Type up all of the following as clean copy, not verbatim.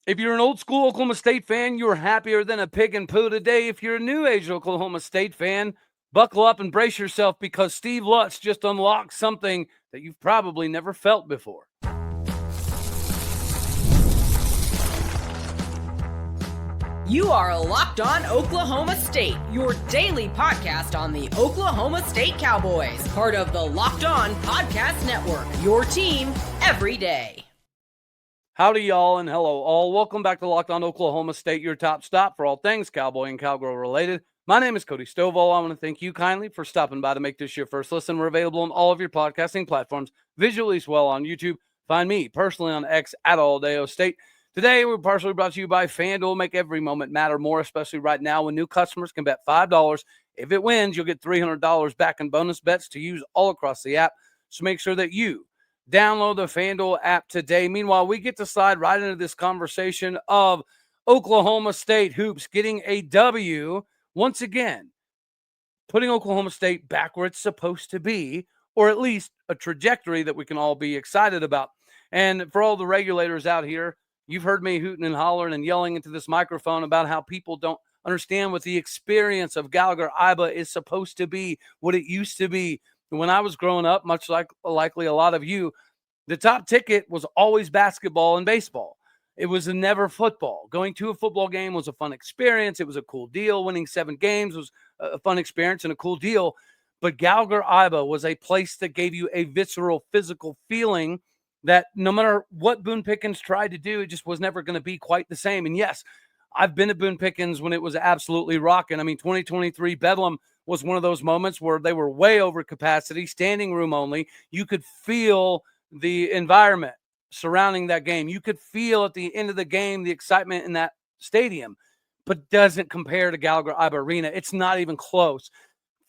If you're an old school Oklahoma State fan, you're happier than a pig in poo today. If you're a new age Oklahoma State fan, buckle up and brace yourself because Steve Lutz just unlocked something that you've probably never felt before. You are Locked On Oklahoma State, your daily podcast on the Oklahoma State Cowboys, part of the Locked On Podcast Network, your team every day. Howdy, y'all, and hello, all. Welcome back to Locked On Oklahoma State, your top stop for all things Cowboy and Cowgirl related. My name is Cody Stovall. I want to thank you kindly for stopping by to make this your first listen. We're available on all of your podcasting platforms, visually as well on YouTube. Find me personally on X at Alldeo State. Today, we're partially brought to you by FanDuel. Make every moment matter more, especially right now when new customers can bet $5. If it wins, you'll get $300 back in bonus bets to use all across the app. So make sure that you download the FanDuel app today. Meanwhile, we get to slide right into this conversation of Oklahoma State hoops getting a W once again, putting Oklahoma State back where it's supposed to be, or at least a trajectory that we can all be excited about. And for all the regulators out here, you've heard me hooting and hollering and yelling into this microphone about how people don't understand what the experience of Gallagher-Iba is supposed to be, what it used to be. When I was growing up, much like likely a lot of you, the top ticket was always basketball and baseball. It was never football. Going to a football game was a fun experience. It was a cool deal. Winning 7 games was a fun experience and a cool deal. But Gallagher-Iba was a place that gave you a visceral, physical feeling that no matter what Boone Pickens tried to do, it just was never going to be quite the same. And yes, I've been to Boone Pickens when it was absolutely rocking. I mean, 2023 Bedlam was one of those moments where they were way over capacity, standing room only. You could feel the environment surrounding that game. You could feel at the end of the game the excitement in that stadium, but doesn't compare to Gallagher-Iba Arena. It's not even close.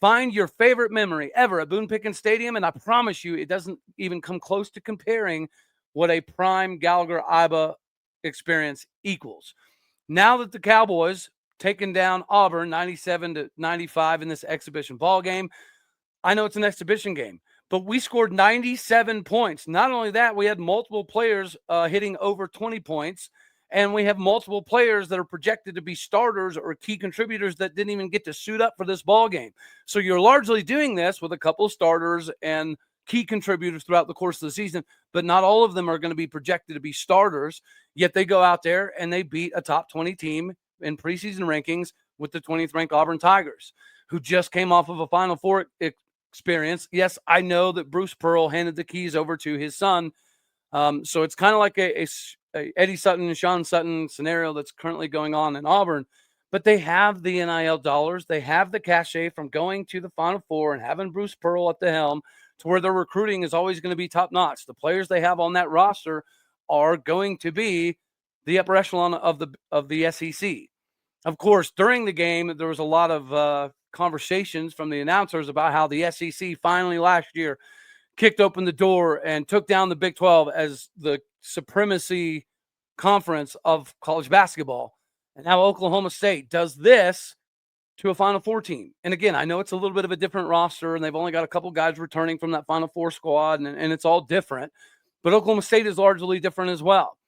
Find your favorite memory ever at Boone Pickens Stadium, and I promise you it doesn't even come close to comparing what a prime Gallagher-Iba experience equals. Now that the Cowboys taken down Auburn 97-95 in this exhibition ball game, I know it's an exhibition game, but we scored 97 points. Not only that, we had multiple players hitting over 20 points, and we have multiple players that are projected to be starters or key contributors that didn't even get to suit up for this ball game. So you're largely doing this with a couple of starters and key contributors throughout the course of the season, but not all of them are going to be projected to be starters. Yet they go out there and they beat a top 20 team in preseason rankings with the 20th ranked Auburn Tigers, who just came off of a Final Four experience. Yes, I know that Bruce Pearl handed the keys over to his son. So it's kind of like a Eddie Sutton and Sean Sutton scenario that's currently going on in Auburn. But they have the NIL dollars. They have the cachet from going to the Final Four and having Bruce Pearl at the helm to where their recruiting is always going to be top notch. The players they have on that roster are going to be the upper echelon of the SEC. Of course, during the game, there was a lot of conversations from the announcers about how the SEC finally last year kicked open the door and took down the Big 12 as the supremacy conference of college basketball. And now Oklahoma State does this to a Final Four team. And again, I know it's a little bit of a different roster, and they've only got a couple guys returning from that Final Four squad, and it's all different. But Oklahoma State is largely different as well.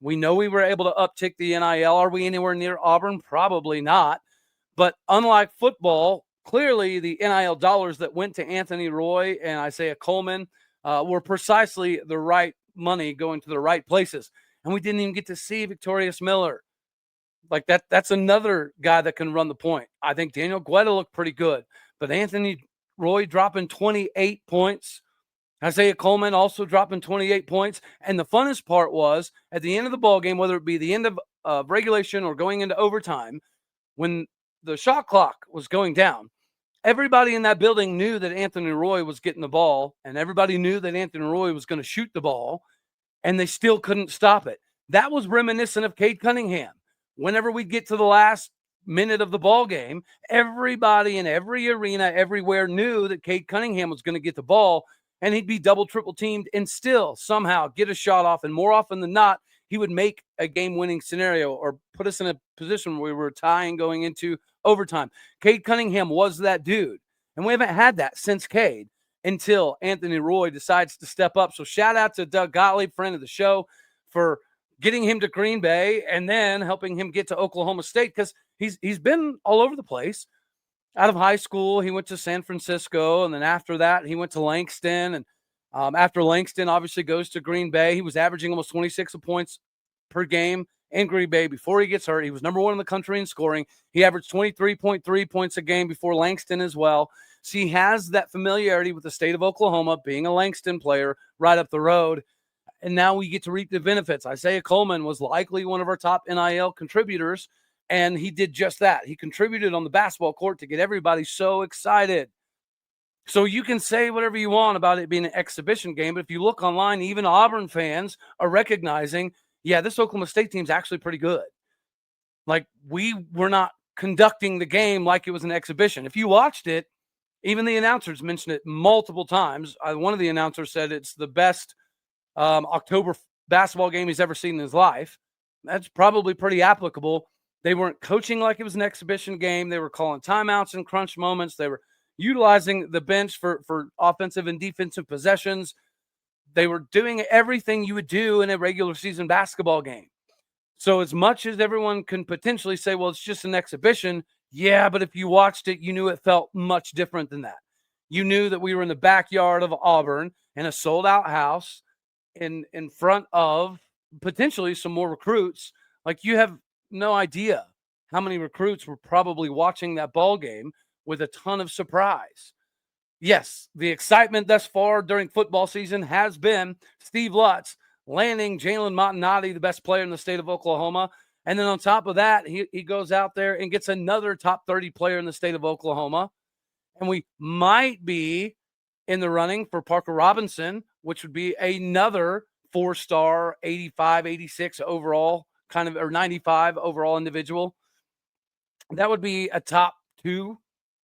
We know we were able to uptick the NIL. Are we anywhere near Auburn? Probably not. But unlike football, clearly the NIL dollars that went to Anthony Roy and Isaiah Coleman were precisely the right money going to the right places. And we didn't even get to see Victorious Miller. Like that's another guy that can run the point. I think Daniel Guetta looked pretty good. But Anthony Roy dropping 28 points. Isaiah Coleman also dropping 28 points. And the funnest part was at the end of the ball game, whether it be the end of regulation or going into overtime, when the shot clock was going down, everybody in that building knew that Anthony Roy was getting the ball, and everybody knew that Anthony Roy was going to shoot the ball, and they still couldn't stop it. That was reminiscent of Cade Cunningham. Whenever we get to the last minute of the ball game, everybody in every arena, everywhere knew that Cade Cunningham was going to get the ball, and he'd be double, triple teamed and still somehow get a shot off. And more often than not, he would make a game-winning scenario or put us in a position where we were tying going into overtime. Cade Cunningham was that dude. And we haven't had that since Cade until Anthony Roy decides to step up. So shout out to Doug Gottlieb, friend of the show, for getting him to Green Bay and then helping him get to Oklahoma State, because he's been all over the place. Out of high school, he went to San Francisco, and then after that, he went to Langston. And after Langston, obviously goes to Green Bay. He was averaging almost 26 points per game in Green Bay before he gets hurt. He was number 1 in the country in scoring. He averaged 23.3 points a game before Langston as well. So he has that familiarity with the state of Oklahoma, being a Langston player right up the road. And now we get to reap the benefits. Isaiah Coleman was likely one of our top NIL contributors, and he did just that. He contributed on the basketball court to get everybody so excited. So you can say whatever you want about it being an exhibition game, but if you look online, even Auburn fans are recognizing, yeah, this Oklahoma State team's actually pretty good. Like, we were not conducting the game like it was an exhibition. If you watched it, even the announcers mentioned it multiple times. One of the announcers said it's the best October basketball game he's ever seen in his life. That's probably pretty applicable. They weren't coaching like it was an exhibition game. They were calling timeouts and crunch moments. They were utilizing the bench for offensive and defensive possessions. They were doing everything you would do in a regular season basketball game. So as much as everyone can potentially say, well, it's just an exhibition, yeah, but if you watched it, you knew it felt much different than that. You knew that we were in the backyard of Auburn in a sold-out house in front of potentially some more recruits. Like, you have no idea how many recruits were probably watching that ball game with a ton of surprise. Yes, the excitement thus far during football season has been Steve Lutz landing Jalen Montanati, the best player in the state of Oklahoma. And then on top of that, he goes out there and gets another top 30 player in the state of Oklahoma. And we might be in the running for Parker Robinson, which would be another 4-star, 85, 86 overall kind of, or 95 overall individual. That would be a top two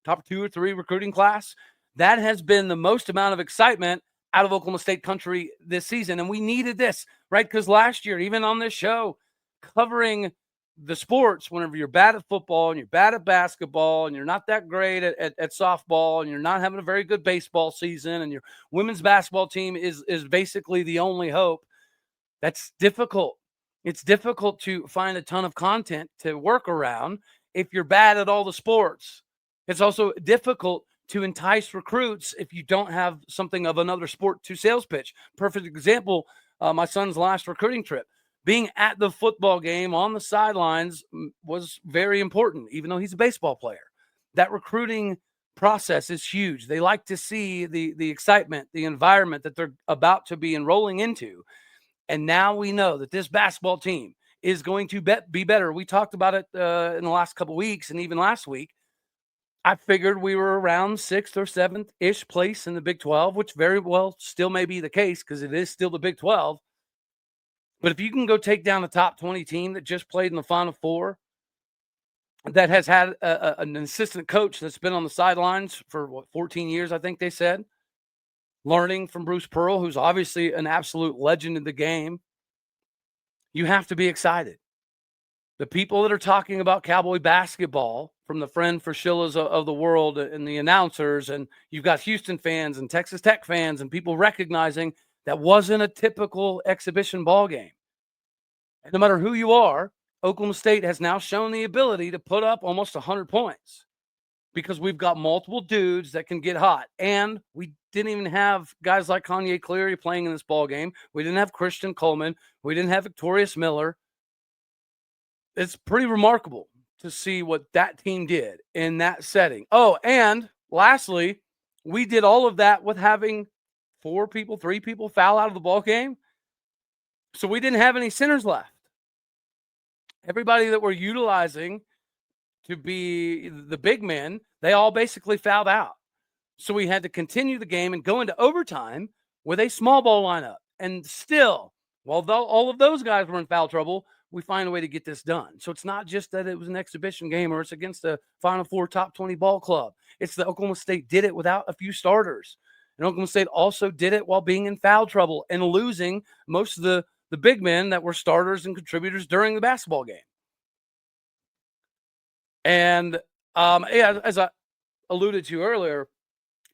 or three recruiting class. That has been the most amount of excitement out of Oklahoma State country this season. And we needed this, right? Because last year, even on this show, covering the sports, whenever you're bad at football and you're bad at basketball and you're not that great at softball and you're not having a very good baseball season and your women's basketball team is basically the only hope, that's difficult. It's difficult to find a ton of content to work around if you're bad at all the sports. It's also difficult to entice recruits if you don't have something of another sport to sales pitch. Perfect example, my son's last recruiting trip. Being at the football game on the sidelines was very important, even though he's a baseball player. That recruiting process is huge. They like to see the excitement, the environment that they're about to be enrolling into. And now we know that this basketball team is going to be better. We talked about it in the last couple of weeks and even last week. I figured we were around 6th or 7th-ish place in the Big 12, which very well still may be the case because it is still the Big 12. But if you can go take down a top 20 team that just played in the Final Four, that has had an assistant coach that's been on the sidelines for 14 years, I think they said, learning from Bruce Pearl, who's obviously an absolute legend in the game, you have to be excited. The people that are talking about Cowboy basketball, from the Friend Frashillas of the world and the announcers, and you've got Houston fans and Texas Tech fans and people recognizing that wasn't a typical exhibition ball game. And no matter who you are, Oklahoma State has now shown the ability to put up almost 100 points because we've got multiple dudes that can get hot. And we didn't even have guys like Kanye Cleary playing in this ball game. We didn't have Christian Coleman. We didn't have Victorious Miller. It's pretty remarkable to see what that team did in that setting. Oh, and lastly, we did all of that with having 3 people foul out of the ball game. So we didn't have any centers left. Everybody that we're utilizing to be the big men, they all basically fouled out. So we had to continue the game and go into overtime with a small ball lineup. And still, while all of those guys were in foul trouble, we find a way to get this done. So it's not just that it was an exhibition game or it's against a Final Four top 20 ball club. It's that Oklahoma State did it without a few starters. And Oklahoma State also did it while being in foul trouble and losing most of the big men that were starters and contributors during the basketball game. And as I alluded to earlier,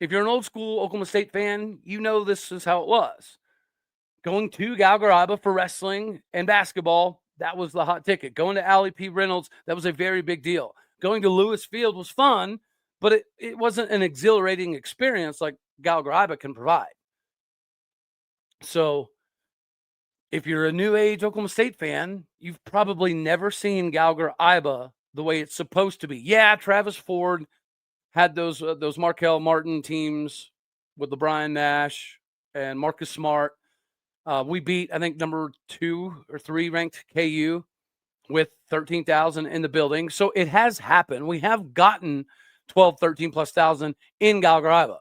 if you're an old school Oklahoma State fan, you know this is how it was. Going to Gallagher-Iba for wrestling and basketball, that was the hot ticket. Going to Allie P. Reynolds, that was a very big deal. Going to Lewis Field was fun, but it wasn't an exhilarating experience like Gallagher-Iba can provide. So if you're a new age Oklahoma State fan, you've probably never seen Gallagher-Iba the way it's supposed to be. Yeah, Travis Ford had those Markel Martin teams with LeBron Nash and Marcus Smart. We beat, I think, number 2 or 3 ranked KU with 13,000 in the building. So it has happened. We have gotten 12, 13 plus thousand in Gallagher-Iba,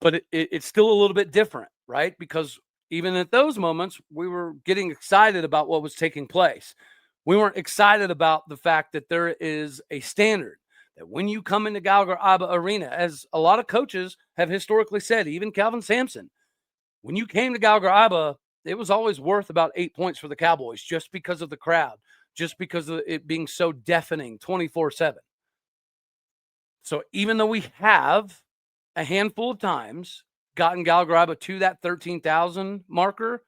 but it's still a little bit different, right? Because even at those moments, we were getting excited about what was taking place. We weren't excited about the fact that there is a standard that when you come into Gallagher-Iba Arena, as a lot of coaches have historically said, even Calvin Sampson, when you came to Gallagher-Iba, it was always worth about 8 points for the Cowboys just because of the crowd, just because of it being so deafening 24/7. So even though we have a handful of times gotten Gallagher-Iba to that 13,000 marker,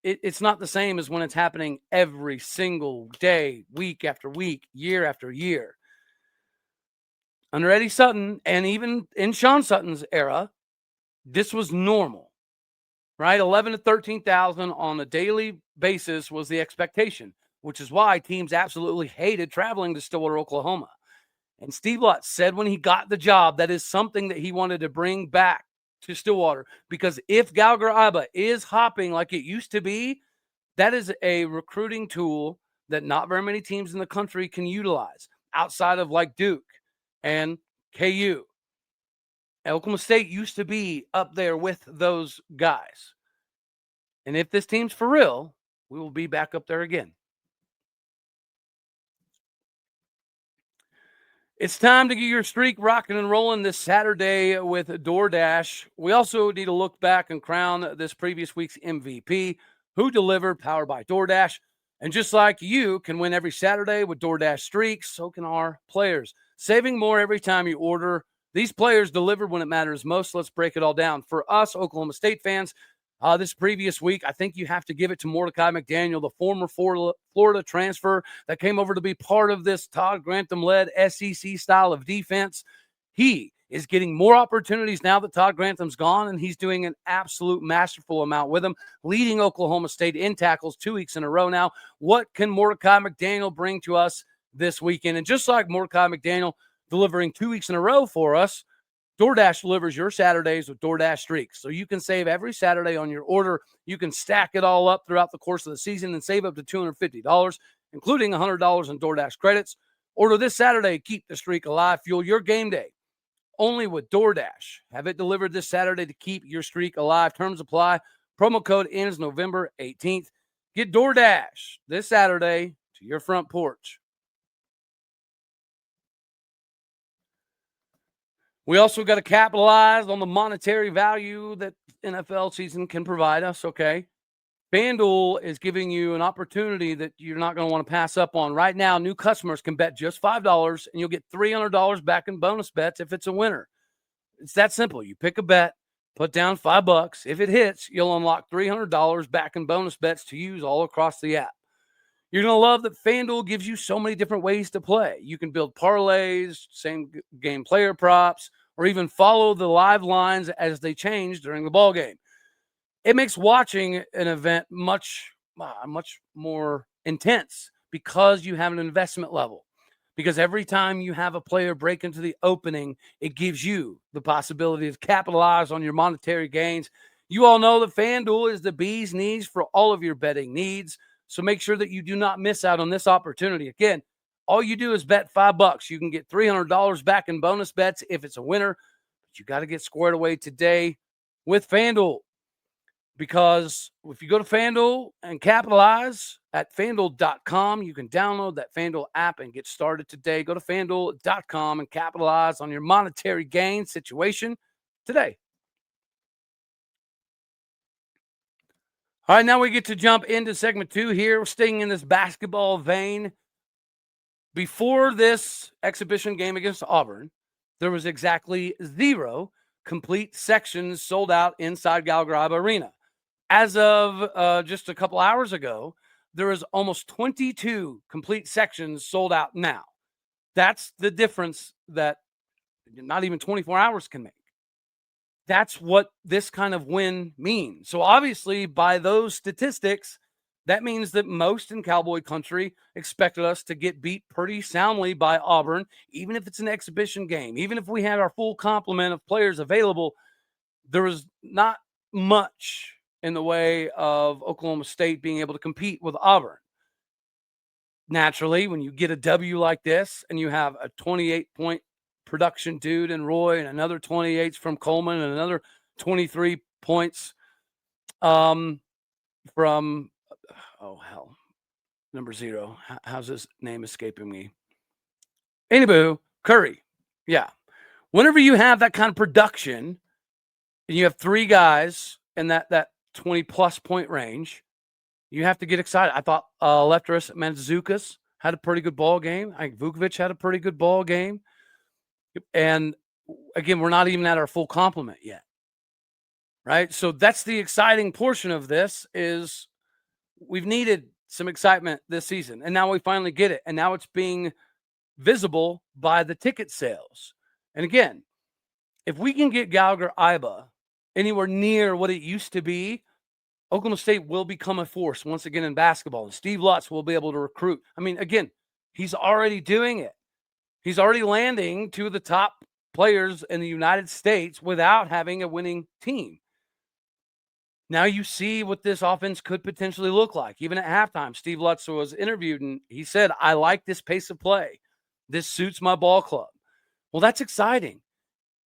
it's not the same as when it's happening every single day, week after week, year after year. Under Eddie Sutton, and even in Sean Sutton's era, this was normal, right? 11 to 13,000 on a daily basis was the expectation, which is why teams absolutely hated traveling to Stillwater, Oklahoma. And Steve Lutz said when he got the job, that is something that he wanted to bring back to Stillwater, because if Gallagher-Iba is hopping like it used to be, that is a recruiting tool that not very many teams in the country can utilize outside of like Duke and KU. Oklahoma State used to be up there with those guys. And if this team's for real, we will be back up there again. It's time to get your streak rocking and rolling this Saturday with DoorDash. We also need to look back and crown this previous week's MVP, who delivered, powered by DoorDash. And just like you can win every Saturday with DoorDash Streaks, so can our players. Saving more every time you order. These players delivered when it matters most. Let's break it all down. For us, Oklahoma State fans, this previous week, I think you have to give it to Mordecai McDaniel, the former Florida transfer that came over to be part of this Todd Grantham-led SEC style of defense. He is getting more opportunities now that Todd Grantham's gone, and he's doing an absolute masterful amount with them, leading Oklahoma State in tackles 2 weeks in a row now. What can Mordecai McDaniel bring to us this weekend? And just like Mordecai McDaniel delivering 2 weeks in a row for us, DoorDash delivers your Saturdays with DoorDash Streaks. So you can save every Saturday on your order. You can stack it all up throughout the course of the season and save up to $250, including $100 in DoorDash credits. Order this Saturday. Keep the streak alive. Fuel your game day only with DoorDash. Have it delivered this Saturday to keep your streak alive. Terms apply. Promo code ends November 18th. Get DoorDash this Saturday to your front porch. We also got to capitalize on the monetary value that NFL season can provide us, okay? FanDuel is giving you an opportunity that you're not going to want to pass up on. Right now, new customers can bet just $5, and you'll get $300 back in bonus bets if it's a winner. It's that simple. You pick a bet, put down $5. If it hits, you'll unlock $300 back in bonus bets to use all across the app. You're going to love that FanDuel gives you so many different ways to play. You can build parlays, same game player props, or even follow the live lines as they change during the ball game. It makes watching an event much more intense because you have an investment level. Because every time you have a player break into the opening, it gives you the possibility to capitalize on your monetary gains. You all know that FanDuel is the bee's knees for all of your betting needs. So make sure that you do not miss out on this opportunity. Again, all you do is bet $5. You can get $300 back in bonus bets if it's a winner. But you got to get squared away today with FanDuel. Because if you go to FanDuel and capitalize at FanDuel.com, you can download that FanDuel app and get started today. Go to FanDuel.com and capitalize on your monetary gain situation today. All right, now we get to jump into segment 2 here. We're staying in this basketball vein. Before this exhibition game against Auburn, there was exactly 0 complete sections sold out inside Gallagher-Iba Arena. as of just a couple hours ago, there is almost 22 complete sections sold out now. That's the difference that not even 24 hours can make. That's what this kind of win means. So obviously, by those statistics, that means that most in Cowboy country expected us to get beat pretty soundly by Auburn, even if it's an exhibition game. Even if we had our full complement of players available, there was not much in the way of Oklahoma State being able to compete with Auburn. Naturally, when you get a W like this and you have a 28-point production dude in Roy and another 28 from Coleman and another 23 points from number 0. How's his name escaping me? Anywho, Curry. Yeah. Whenever you have that kind of production and you have 3 guys in that 20-plus point range, you have to get excited. I thought Lefteris Mandzukas had a pretty good ball game. I think Vukovic had a pretty good ball game. And again, we're not even at our full complement yet, right? So that's the exciting portion of this is we've needed some excitement this season, and now we finally get it. And now it's being visible by the ticket sales. And again, if we can get Gallagher-Iba anywhere near what it used to be, Oklahoma State will become a force once again in basketball. And Steve Lutz will be able to recruit. I mean, again, he's already doing it. He's already landing 2 of the top players in the United States without having a winning team. Now you see what this offense could potentially look like. Even at halftime, Steve Lutz was interviewed, and he said, I like this pace of play. This suits my ball club. Well, that's exciting.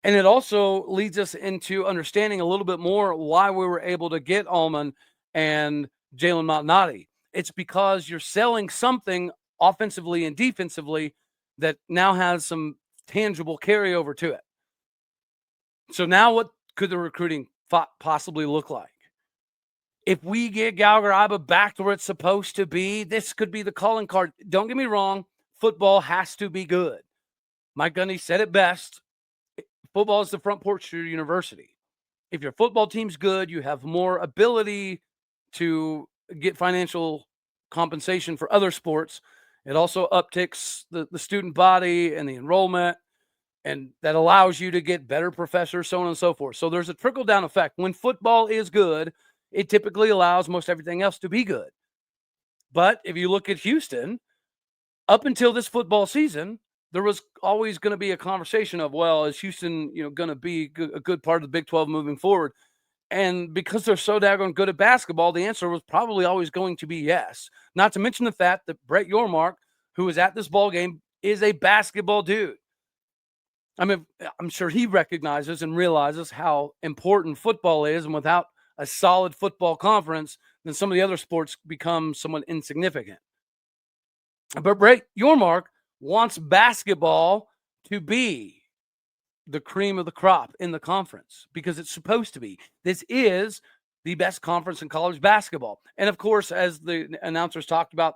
And it also leads us into understanding a little bit more why we were able to get Allman and Jalen Malnati. It's because you're selling something offensively and defensively that now has some tangible carryover to it. So now what could the recruiting possibly look like? If we get Gallagher-Iba back to where it's supposed to be, this could be the calling card. Don't get me wrong. Football has to be good. Mike Gundy said it best. Football is the front porch to your university. If your football team's good, you have more ability to get financial compensation for other sports. It also upticks the student body and the enrollment, and that allows you to get better professors, so on and so forth. So there's a trickle-down effect. When football is good, it typically allows most everything else to be good. But if you look at Houston, up until this football season, there was always going to be a conversation of, well, is Houston, going to be a good part of the Big 12 moving forward? And because they're so daggone good at basketball, the answer was probably always going to be yes. Not to mention the fact that Brett Yormark, who was at this ball game, is a basketball dude. I mean, I'm sure he recognizes and realizes how important football is, and without a solid football conference, then some of the other sports become somewhat insignificant. But Brett Yormark wants basketball to be the cream of the crop in the conference because it's supposed to be. This is the best conference in college basketball. And of course, as the announcers talked about,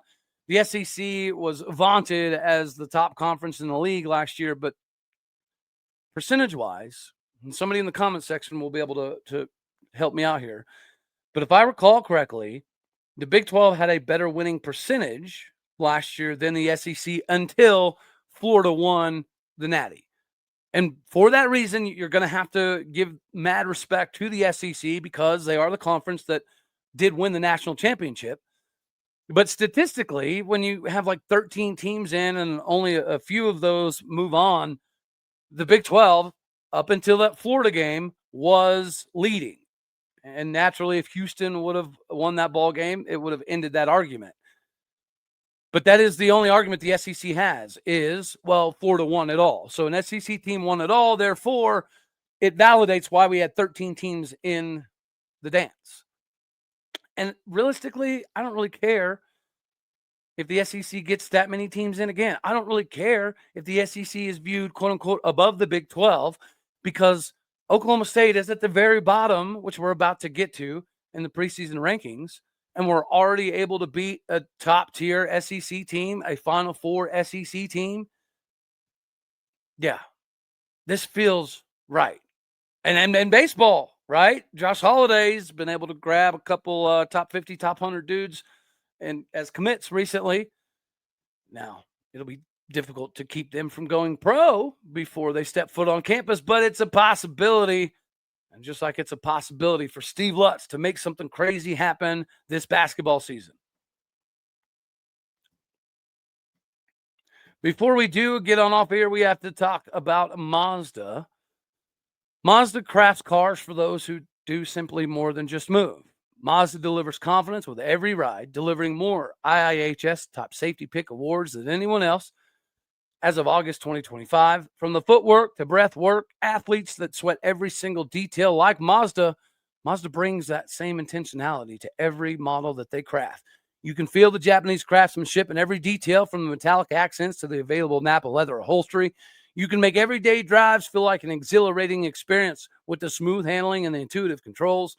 the SEC was vaunted as the top conference in the league last year, but percentage-wise, and somebody in the comment section will be able to help me out here, but if I recall correctly, the Big 12 had a better winning percentage last year than the SEC until Florida won the Natty. And for that reason, you're going to have to give mad respect to the SEC because they are the conference that did win the national championship. But statistically, when you have like 13 teams in and only a few of those move on, the Big 12, up until that Florida game, was leading. And naturally, if Houston would have won that ball game, it would have ended that argument. But that is the only argument the SEC has is, well, Florida won it all. So an SEC team won it all. Therefore, it validates why we had 13 teams in the dance. And realistically, I don't really care if the SEC gets that many teams in again. I don't really care if the SEC is viewed, quote unquote, above the Big 12 because Oklahoma State is at the very bottom, which we're about to get to in the preseason rankings. And we're already able to beat a top-tier SEC team, a Final Four SEC team. Yeah, this feels right. And baseball right? Josh Holiday's been able to grab a couple top 50, top 100 dudes and as commits recently. Now, it'll be difficult to keep them from going pro before they step foot on campus, but it's a possibility. And just like it's a possibility for Steve Lutz to make something crazy happen this basketball season. Before we do get on off here, we have to talk about Mazda. Mazda crafts cars for those who do simply more than just move. Mazda delivers confidence with every ride, delivering more IIHS Top Safety Pick awards than anyone else as of August 2025. From the footwork to breath work, athletes that sweat every single detail like Mazda brings that same intentionality to every model that they craft. You can feel the Japanese craftsmanship in every detail, from the metallic accents to the available Napa leather upholstery. You can make everyday drives feel like an exhilarating experience with the smooth handling and the intuitive controls.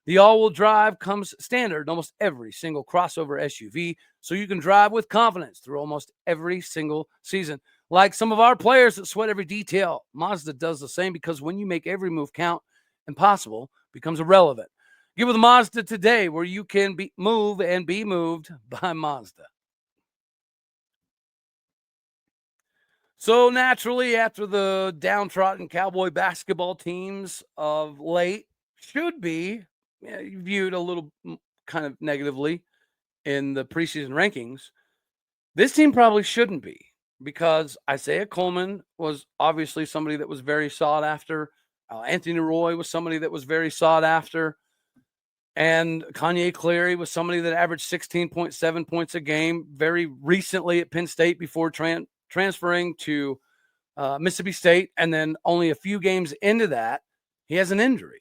The all-wheel drive comes standard in almost every single crossover SUV, so you can drive with confidence through almost every single season. Like some of our players that sweat every detail, Mazda does the same, because when you make every move count, impossible becomes irrelevant. Get with Mazda today, where you can move and be moved by Mazda. So naturally, after the downtrodden Cowboy basketball teams of late should be viewed a little kind of negatively in the preseason rankings, this team probably shouldn't be, because Isaiah Coleman was obviously somebody that was very sought after. Anthony Roy was somebody that was very sought after. And Kanye Cleary was somebody that averaged 16.7 points a game very recently at Penn State before transferring to Mississippi State. And then only a few games into that, he has an injury.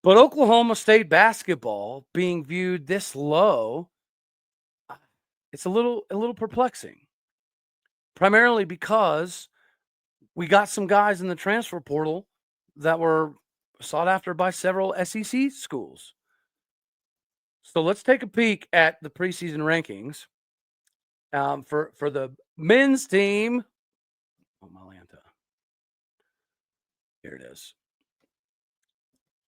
But Oklahoma State basketball being viewed this low, it's a little perplexing. Primarily because we got some guys in the transfer portal that were sought after by several SEC schools. So let's take a peek at the preseason rankings for the men's team. Oh, Malanta. Here it is.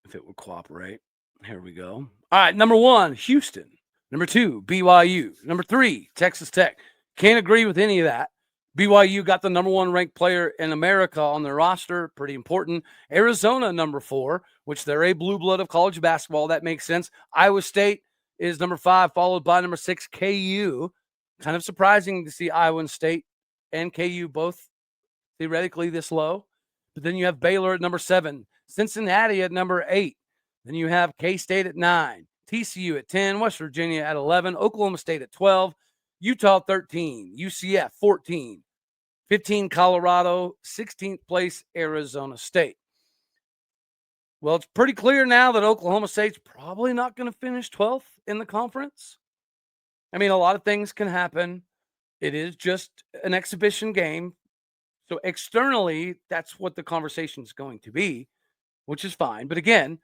If it would cooperate. Here we go. All right, number 1, Houston. Number 2, BYU. Number 3, Texas Tech. Can't agree with any of that. BYU got the number 1 ranked player in America on their roster. Pretty important. Arizona, number 4, which they're a blue blood of college basketball. That makes sense. Iowa State is number 5, followed by number 6, KU. Kind of surprising to see Iowa State and KU both theoretically this low. But then you have Baylor at number 7, Cincinnati at number 8. Then you have K-State at 9, TCU at 10, West Virginia at 11, Oklahoma State at 12, Utah 13, UCF 14, 15 Colorado, 16th place Arizona State. Well, it's pretty clear now that Oklahoma State's probably not going to finish 12th in the conference. I mean, a lot of things can happen. It is just an exhibition game. So externally, that's what the conversation is going to be, which is fine. But again,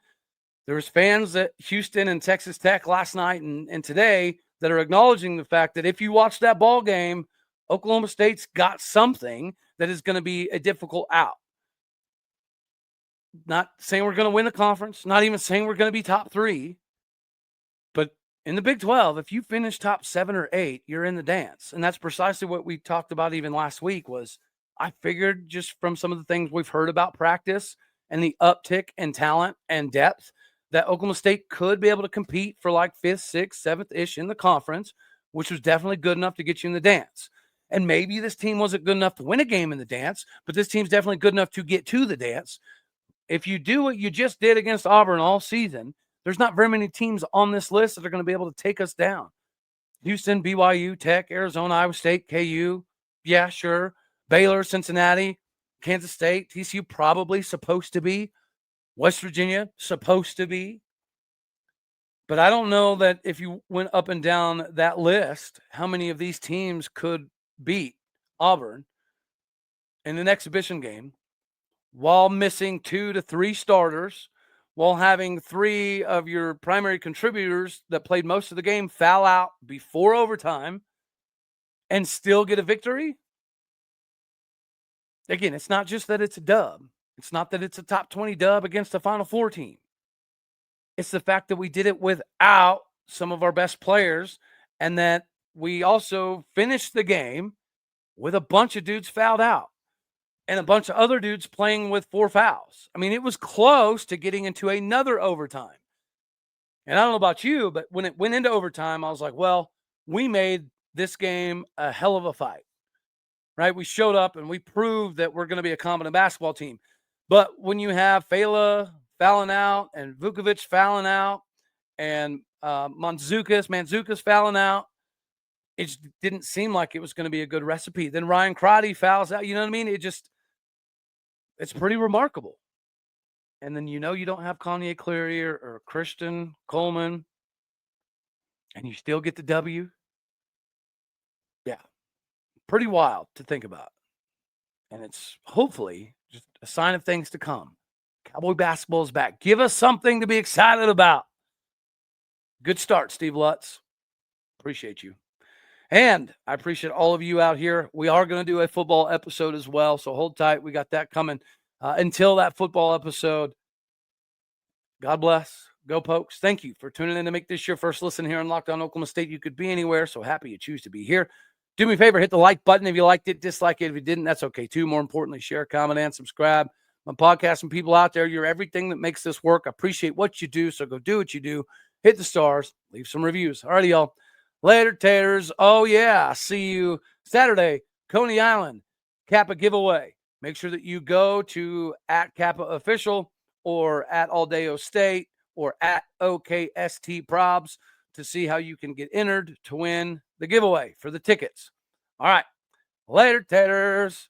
there's fans at Houston and Texas Tech last night and today that are acknowledging the fact that if you watch that ball game, Oklahoma State's got something that is going to be a difficult out. Not saying we're going to win the conference, not even saying we're going to be top 3. But in the Big 12, if you finish top 7 or 8, you're in the dance. And that's precisely what we talked about even last week. Was I figured, just from some of the things we've heard about practice and the uptick in talent and depth, that Oklahoma State could be able to compete for like 5th, 6th, 7th-ish in the conference, which was definitely good enough to get you in the dance. And maybe this team wasn't good enough to win a game in the dance, but this team's definitely good enough to get to the dance. If you do what you just did against Auburn all season, there's not very many teams on this list that are going to be able to take us down. Houston, BYU, Tech, Arizona, Iowa State, KU, yeah, sure. Baylor, Cincinnati, Kansas State, TCU probably supposed to be. West Virginia, supposed to be. But I don't know that if you went up and down that list, how many of these teams could beat Auburn in an exhibition game while missing 2 to 3 starters, while having 3 of your primary contributors that played most of the game foul out before overtime and still get a victory. Again, it's not just that it's a dub. It's not that it's a top 20 dub against a Final Four team. It's the fact that we did it without some of our best players, and that we also finished the game with a bunch of dudes fouled out and a bunch of other dudes playing with 4 fouls. I mean, it was close to getting into another overtime. And I don't know about you, but when it went into overtime, I was like, well, we made this game a hell of a fight, right? We showed up and we proved that we're going to be a competent basketball team. But when you have Fela fouling out and Vukovic fouling out and Mandzukic fouling out, it just didn't seem like it was going to be a good recipe. Then Ryan Crotty fouls out. You know what I mean? It's pretty remarkable. And then you don't have Kanye Cleary or Christian Coleman, and you still get the W. Yeah, pretty wild to think about. And it's hopefully just a sign of things to come. Cowboy basketball is back. Give us something to be excited about. Good start, Steve Lutz. Appreciate you. And I appreciate all of you out here. We are going to do a football episode as well, so hold tight. We got that coming. Until that football episode, God bless. Go Pokes. Thank you for tuning in to make this your first listen here on Locked On Oklahoma State. You could be anywhere, so happy you choose to be here. Do me a favor, hit the like button if you liked it, dislike it if you didn't. That's okay too. More importantly, share, comment, and subscribe. My podcast and people out there, you're everything that makes this work. I appreciate what you do, so go do what you do. Hit the stars. Leave some reviews. All righty, y'all. Later, taters. Oh, yeah. See you Saturday, Coney Island, Kappa giveaway. Make sure that you go to @KappaOfficial or @Aldeo State or @OKSTProbs to see how you can get entered to win the giveaway for the tickets. All right. Later, taters.